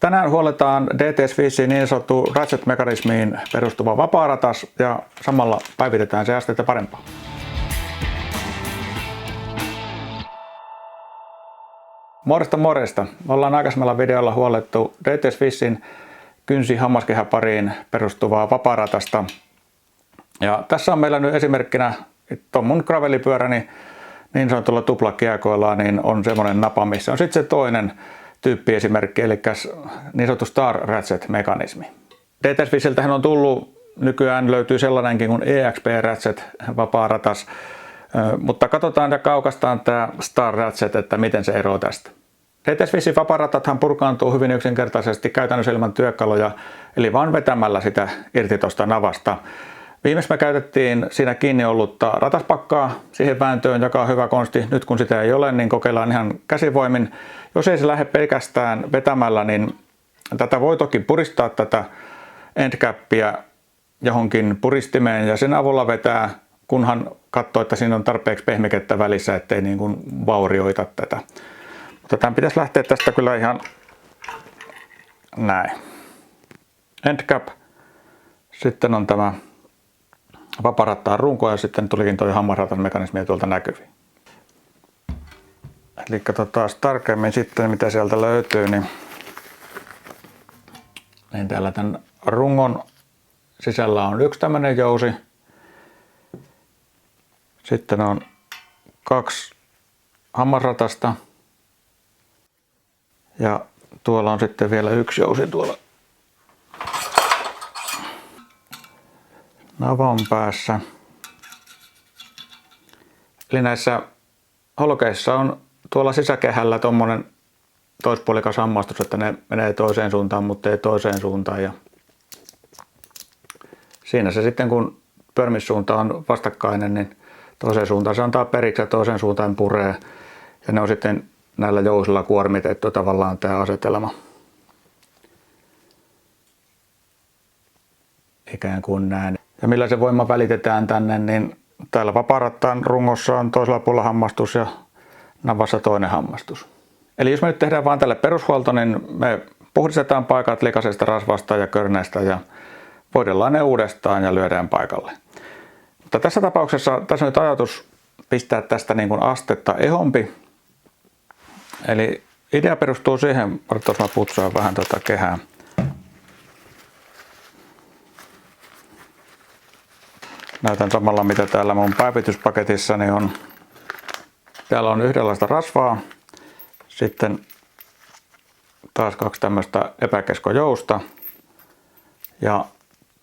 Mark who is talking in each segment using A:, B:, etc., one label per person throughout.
A: Tänään huolletaan DTS5 niin sanottu ratchet-mekanismiin perustuva vapaaratas ja samalla päivitetään se astetta parempaa. Morjesta! Ollaan aikaisemmalla videolla huollettu DTS5 kynsi-hammaskehäpariin perustuvaa vapaaratasta. Ja tässä on meillä nyt esimerkkinä tuon mun gravelipyöräni niin sanotulla tuplakiekoilla niin on semmoinen napa, missä on sitten se toinen tyyppiesimerkki, eli niin sanottu Star Ratchet-mekanismi. DTS5:ltähän on tullut, nykyään löytyy sellainenkin kuin EXP Ratchet vapaaratas, mutta katsotaan ja kaukastaan tämä Star Ratchet, että miten se eroaa tästä. DTS5 vapaaratathan purkaantuu hyvin yksinkertaisesti käytännössä ilman työkaluja, eli vaan vetämällä sitä irti tuosta navasta. Viimeksi me käytettiin siinä kiinni ollutta rataspakkaa siihen vääntöön, joka on hyvä konsti. Nyt kun sitä ei ole, niin kokeillaan ihan käsivoimin. Jos ei se lähde pelkästään vetämällä, niin tätä voi toki puristaa tätä endcappia johonkin puristimeen ja sen avulla vetää, kunhan katsoo, että siinä on tarpeeksi pehmikettä välissä, ettei niin kuin vaurioita tätä. Mutta tämän pitäisi lähteä tästä kyllä ihan näin. Endcap. Sitten on tämä vaparattaan runko ja sitten tulikin tuo hammasratasmekanismi tuolta näkyviin. Eli katsotaan tarkemmin sitten mitä sieltä löytyy, niin täällä tämän rungon sisällä on yksi tämmöinen jousi. Sitten on kaksi hammasratasta. Ja tuolla on sitten vielä yksi jousi tuolla navan päässä. Eli näissä holkeissa on tuolla sisäkehällä tommonen toispuolikas hammastus, että ne menee toiseen suuntaan, mutta ei toiseen suuntaan. Ja siinä se sitten, kun pörmissuunta on vastakkainen, niin toiseen suuntaan se antaa periksi ja toiseen suuntaan puree. Ja ne on sitten näillä jousilla kuormitettu tavallaan tämä asetelma. Ikään kuin näin. Ja millä se voima välitetään tänne, niin täällä vapaarattaan rungossa on toisella puolella hammastus ja navassa toinen hammastus. Eli jos me nyt tehdään vain tälle perushuolto, niin me puhdistetaan paikat likaisesta rasvasta ja körneistä ja voidellaan ne uudestaan ja lyödään paikalle. Mutta tässä tapauksessa tässä on nyt ajatus pistää tästä niin kuin astetta ehompi. Eli idea perustuu siihen, että mä putsaan vähän tätä kehää. Näytän samalla mitä täällä mun päivityspaketissani on. Täällä on yhdenlaista rasvaa, sitten taas kaksi tämmöistä epäkeskojousta ja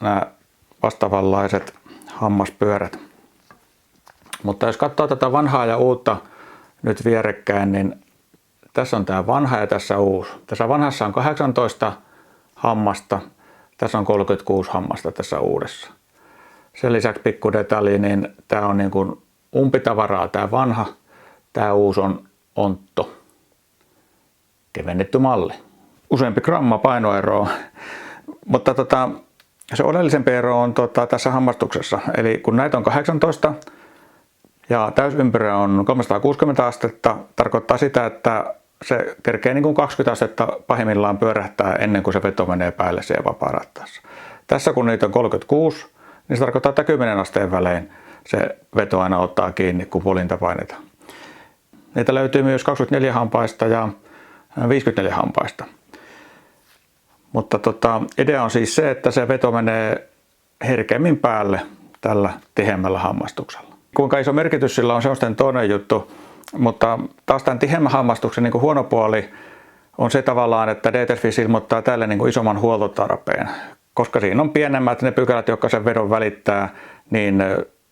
A: nämä vastaavanlaiset hammaspyörät. Mutta jos katsoo tätä vanhaa ja uutta nyt vierekkäin, niin tässä on tämä vanha ja tässä uusi. Tässä vanhassa on 18 hammasta, tässä on 36 hammasta tässä uudessa. Sen lisäksi pikku detalji, niin tämä on niin kuin umpitavaraa tämä vanha, tämä uusi on ontto, kevennetty malli. Useampi gramma painoeroa, mutta se oleellisempi ero on tässä hammastuksessa. Eli kun näitä on 18 ja täysympyrä on 360 astetta, tarkoittaa sitä, että se kerkee niin kuin 20 astetta pahimmillaan pyörähtää ennen kuin se veto menee päälle siihen vapaarattaassa. Tässä kun niitä on 36, niin se tarkoittaa, että 10 asteen välein se veto aina ottaa kiinni, kun puolinta painetaan. Niitä löytyy myös 24 hampaista ja 54 hampaista. Mutta idea on siis se, että se veto menee herkemmin päälle tällä tiheämmällä hammastuksella. Kuinka iso merkitys sillä on, se on sitten toinen juttu. Mutta taas tämän tiheämmän hammastuksen niin kuin huono puoli on se tavallaan, että DTS5 ilmoittaa tälle niin kuin isomman huoltotarpeen. Koska siinä on pienemmät ne pykälät, jotka sen vedon välittää, niin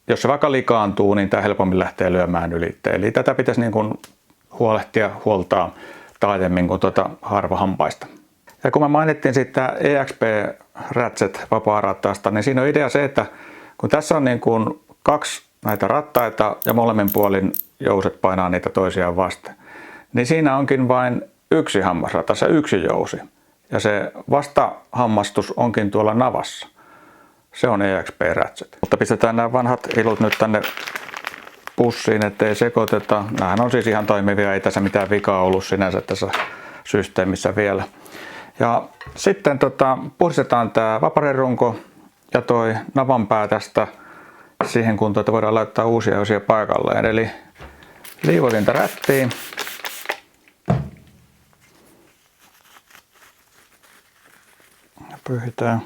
A: jos se vaikka likaantuu, niin tämä helpommin lähtee lyömään ylitteen. Eli tätä pitäisi niin kuin huoltaa taajemmin kuin harvahampaista. Ja kun mä mainittiin siitä EXP Ratchet vapaarattaasta, niin siinä on idea se, että kun tässä on niin kuin kaksi näitä rattaita ja molemmin puolin jouset painaa niitä toisiaan vasten, niin siinä onkin vain yksi hammasratas ja yksi jousi. Ja se vastahammastus onkin tuolla navassa. Se on EXP Ratchet. Mutta pistetään nämä vanhat ilut nyt tänne pussiin, ettei sekoiteta. Nämähän on siis ihan toimivia, ei tässä mitään vikaa ollut sinänsä tässä systeemissä vielä. Ja sitten puhdistetaan tämä vaparirunko ja toi navanpää tästä siihen kuntoon, että voidaan laittaa uusia osia paikalleen. Eli liivotinta rättiin. Ja pyyhitään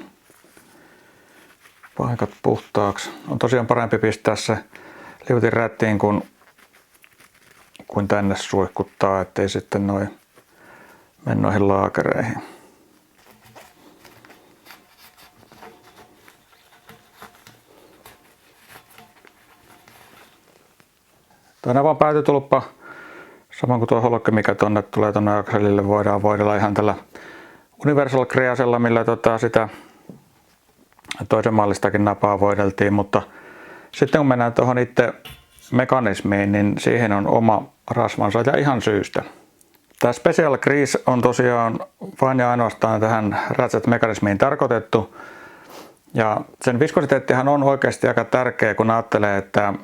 A: paikat puhtaaksi. On tosiaan parempi pistää se liivotin rättiin kuin tänne suihkuttaa, ettei sitten mene noihin laakereihin. Tuo navan päätytulppa, samoin kuin tuo holkki, mikä tulee tuonne akselille, voidaan voidella ihan tällä Universal Creasella, millä sitä toisen mallistakin napaa voideltiin, mutta sitten kun mennään tuohon itse mekanismiin, niin siihen on oma rasvansa ja ihan syystä. Tämä Special Grease on tosiaan vain ja ainoastaan tähän ratchet-mekanismiin tarkoitettu. Ja sen viskositeettihan on oikeasti aika tärkeä, kun ajattelee, että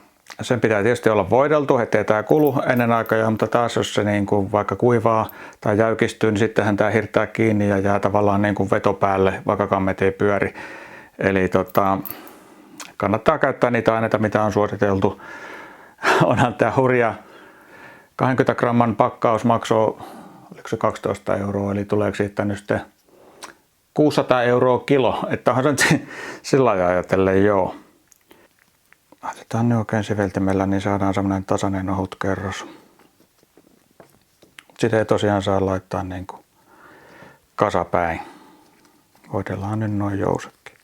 A: sen pitää tietysti olla voideltu, ettei tämä kulu ennen aikaa, mutta taas jos se niin kuin vaikka kuivaa tai jäykistyy, niin sittenhän tämä hirttää kiinni ja jää tavallaan niin kuin veto päälle, vaikka kammet ei pyöri. Eli kannattaa käyttää niitä aineita, mitä on suositeltu. Onhan tämä hurja 20 gramman pakkaus maksoi, oliko se 12 €, eli tuleeko siitä nyt sitten 600 € kilo, että onhan se sillä lailla ajatellen joo. Laitetaan nyt oikein siveltimellä, niin saadaan semmoinen tasainen ohut kerros. Sitä ei tosiaan saa laittaa niin kuin kasapäin. Voidellaan nyt noin jousetkin.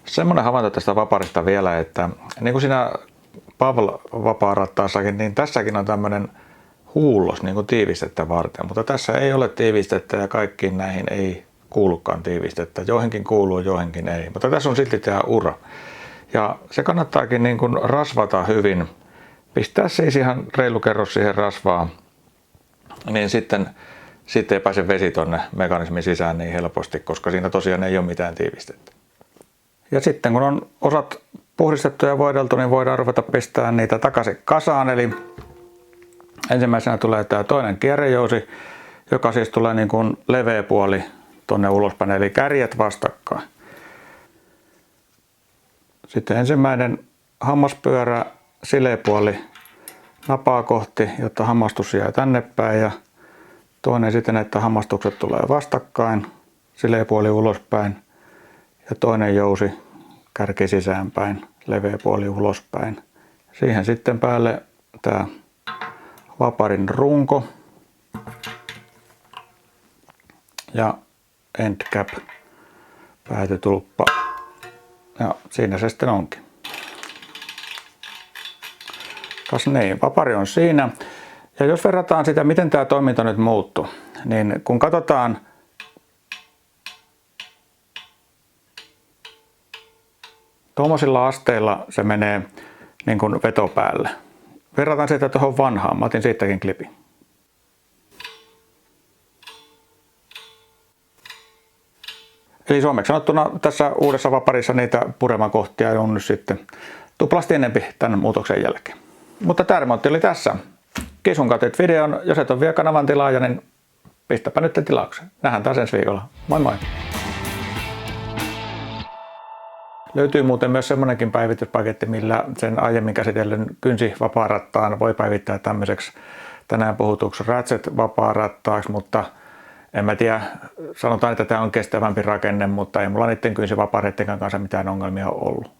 A: Semmoinen havainto tästä vaparista vielä, että niin kuin siinä Pavel-vapaarattaassakin, niin tässäkin on tämmöinen huullos niin kuin tiivistettä varten, mutta tässä ei ole tiivistettä ja kaikkiin näihin ei kuulukaan tiivistettä. Joihinkin kuuluu, joihinkin ei, mutta tässä on silti tämä ura. Ja se kannattaakin niin kuin rasvata hyvin, pistää siis ihan reilu kerros siihen rasvaa, niin sitten ei pääse vesi tonne mekanismin sisään niin helposti, koska siinä tosiaan ei ole mitään tiivistettä. Ja sitten kun on osat puhdistettu ja voideltu, niin voidaan ruveta pistämään niitä takaisin kasaan. Eli ensimmäisenä tulee tämä toinen kierrejousi, joka siis tulee niin kuin leveä puoli tuonne ulospäin, eli kärjet vastakkain. Sitten ensimmäinen hammaspyörä, sileä puoli napaa kohti, jotta hammastus jää tänne päin. Ja toinen sitten, että hammastukset tulee vastakkain, sileä puoli ulospäin. Ja toinen jousi kärki sisäänpäin, leveä puoli ulospäin. Siihen sitten päälle tämä vaparin runko ja end cap päätytulppa. Ja siinä se sitten onkin. Kas niin, vapari on siinä. Ja jos verrataan sitä, miten tämä toiminta nyt muuttuu, niin kun katsotaan tuommoisilla asteilla se menee niin kuin veto päälle. Verrataan sitä tuohon vanhaan. Mä otin siitäkin klipin. Eli suomeksi sanottuna tässä uudessa vaparissa niitä puremakohtia on nyt sitten tuplasti enempi tämän muutoksen jälkeen. Mutta tämä remontti oli tässä. Kiitos kun katsoit videon. Jos et ole vielä kanavan tilaaja, niin pistäpä nyt tilaukseen. Nähdään taas ensi viikolla. Moi moi! Löytyy muuten myös semmoinenkin päivityspaketti, millä sen aiemmin käsitellyn kynsivapaarataan voi päivittää tämmöiseksi tänään puhutuksi ratchet-vapaarattaaksi, mutta en mä tiedä, sanotaan, että tämä on kestävämpi rakenne, mutta ei mulla niiden kynsivapaareiden kanssa mitään ongelmia ole ollut.